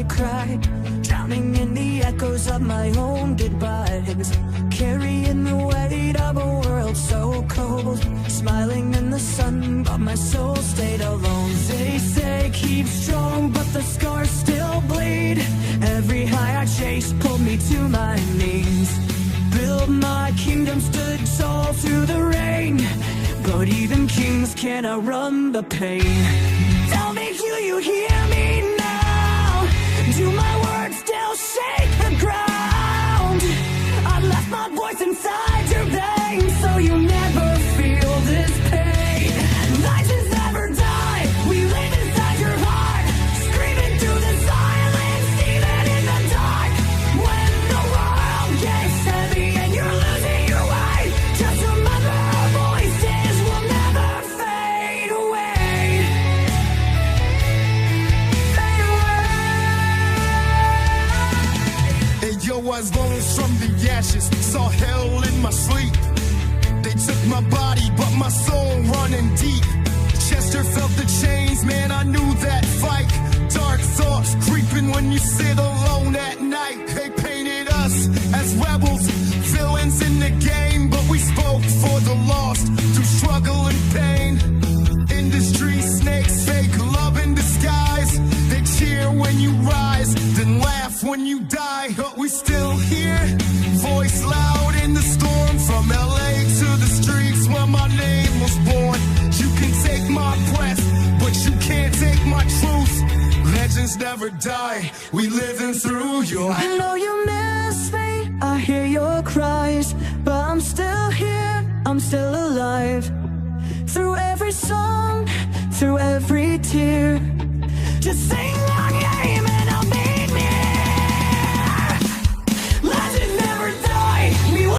Cry, drowning in the echoes of my own goodbyes, carrying the weight of a world so cold, smiling in the sun, but my soul stayed alone. They say keep strong, but the scars still bleed. Every high I chased pulled me to my knees. Built my kingdom, stood tall through the rain, but even kings can't outrun the pain. Tell me, do you hear me now? Do my words still shake the ground? I left my voice inside your veins, so you never feel this pain. Legends never die, we live inside your heart, screaming through the silence, even in the dark. When the world gets heavy and you're losing your way, just remember our voices will never fade away. Fade away. Yo, I rose from the ashes, saw hell in my sleep. They took my body, but my soul running deep. Chester felt the chains, man, I knew that fight. Dark thoughts creeping when you sit alone at night. They painted us as rebels, villains in the game, but we spoke for the lost through struggle and pain. Industry snakes, fake love in disguise. They cheer when you rise, then laugh when you die. But we still here, voice loud in the storm. From LA to the streets where my name was born. You can take my breath, but you can't take my truth. Legends never die, we living through your... I know you miss me, I hear your cries, but I'm still here, I'm still alive. Through every song, through every tear, just sing